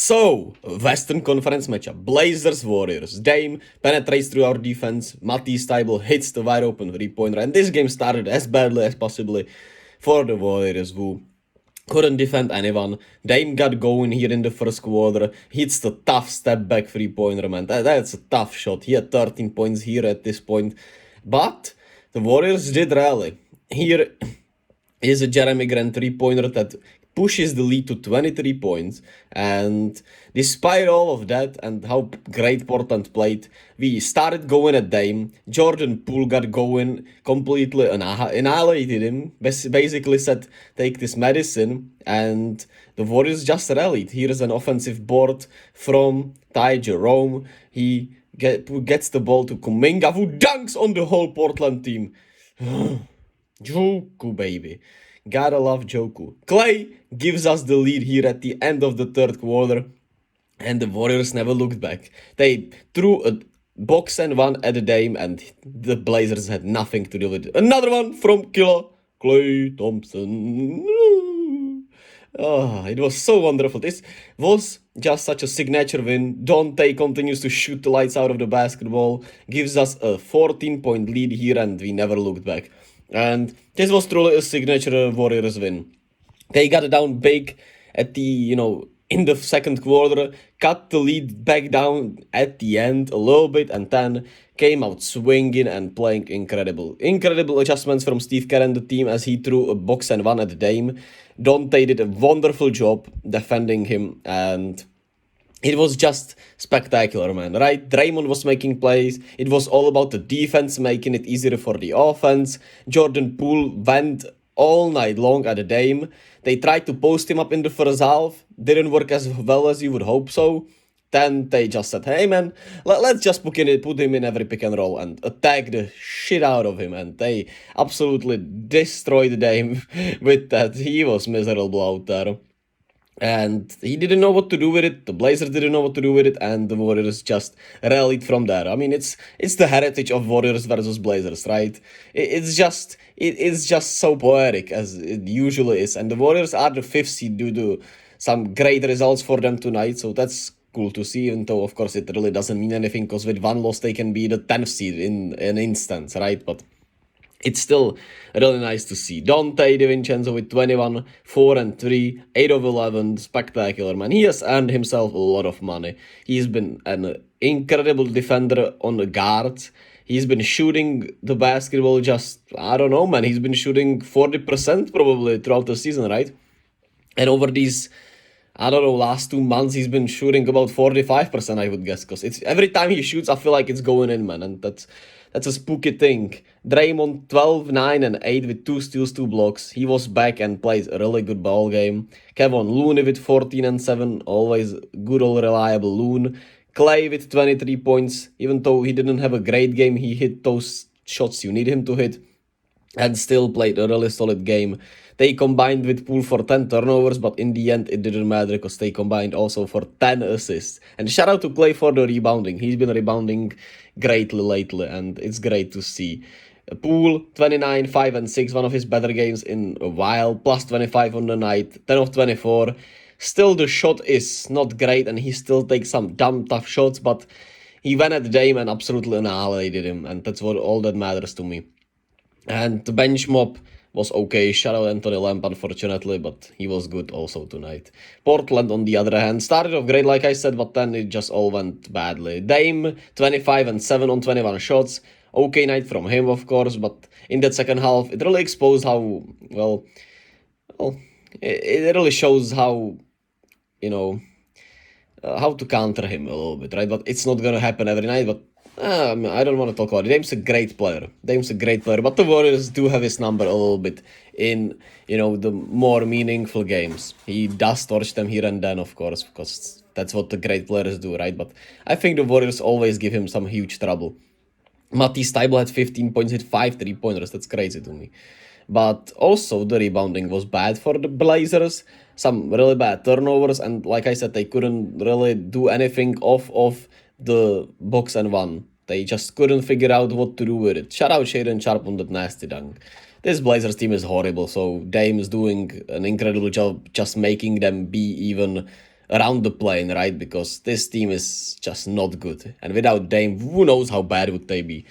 So, Western Conference matchup. Blazers-Warriors. Dame penetrates through our defense. Matisse Thybulle hits the wide open three-pointer. And this game started as badly as possibly for the Warriors, who couldn't defend anyone. Dame got going here in the first quarter. Hits the tough step back three-pointer, man. That's a tough shot. He had 13 points here at this point. But the Warriors did rally. Here is a Jeremy Grant three-pointer that pushes the lead to 23 points, and despite all of that and how great Portland played, we started going at Dame. Jordan Poole got going, completely annihilated him, basically said, take this medicine, and the Warriors just rallied. Here's an offensive board from Ty Jerome. He gets the ball to Kuminga, who dunks on the whole Portland team. Joku, baby. Gotta love Joku. Clay gives us the lead here at the end of the third quarter, and the Warriors never looked back. They threw a box and one at the Dame, and the Blazers had nothing to do with it. Another one from Killer Clay Thompson. Oh, it was so wonderful. This was just such a signature win. Dante continues to shoot the lights out of the basketball, gives us a 14-point lead here, and we never looked back. And this was truly a signature Warriors win. They got down big at the, in the second quarter, cut the lead back down at the end a little bit, and then came out swinging and playing incredible. Incredible adjustments from Steve Kerr and the team as he threw a box and one at the Dame. Dante did a wonderful job defending him, and it was just spectacular, man, right? Draymond was making plays. It was all about the defense, making it easier for the offense. Jordan Poole went all night long at the Dame. They tried to post him up in the first half. Didn't work as well as you would hope so. Then they just said, hey, man, let's just put him in every pick and roll and attack the shit out of him. And they absolutely destroyed the Dame with that. He was miserable out there. And he didn't know what to do with it. The Blazers didn't know what to do with it, and the Warriors just rallied from there. I mean, it's the heritage of Warriors versus Blazers, right? It's just so poetic as it usually is. And the Warriors are the 5th seed due to some great results for them tonight, so that's cool to see. Even though, of course, it really doesn't mean anything, because with one loss they can be the 10th seed in an instant, right? But it's still really nice to see. Dante DiVincenzo with 21, 4 and 3, 8 of 11, spectacular, man. He has earned himself a lot of money. He's been an incredible defender on the guards. He's been shooting the basketball I don't know, man. He's been shooting 40% probably throughout the season, right? And over these, I don't know, last 2 months, he's been shooting about 45%, I would guess. Because it's every time he shoots, I feel like it's going in, man. And that's a spooky thing. Draymond 12, 9, and 8 with 2 steals, 2 blocks. He was back and plays a really good ball game. Kevon Looney with 14 and 7. Always good old reliable Loon. Clay with 23 points. Even though he didn't have a great game, he hit those shots you need him to hit. And still played a really solid game. They combined with Poole for 10 turnovers, but in the end it didn't matter because they combined also for 10 assists. And shout out to Clay for the rebounding. He's been rebounding greatly lately, and it's great to see. Poole, 29, 5 and 6, one of his better games in a while, plus 25 on the night, 10 of 24. Still, the shot is not great, and he still takes some damn tough shots, but he went at the Dame and absolutely annihilated him, and that's all that matters to me. And the bench mob was okay. Shout out Anthony Lamb, unfortunately, but he was good also tonight. Portland, on the other hand, started off great, like I said, but then it just all went badly. Dame, 25 and 7 on 21 shots. Okay night from him, of course, but in that second half, it really exposed how, it really shows how, how to counter him a little bit, right? But it's not going to happen every night, but I don't want to talk about it. Dame's a great player, but the Warriors do have his number a little bit in, the more meaningful games. He does torch them here and then, of course, because that's what the great players do, right? But I think the Warriors always give him some huge trouble. Matisse Thybulle had 15 points, hit 5 3-pointers. That's crazy to me. But also the rebounding was bad for the Blazers. Some really bad turnovers, and like I said, they couldn't really do anything off of the box and one. They just couldn't figure out what to do with it. Shout out Shaedon Sharpe on that nasty dunk. This Blazers team is horrible, so Dame is doing an incredible job just making them be even around the plane, right? Because this team is just not good. And without Dame, who knows how bad would they be.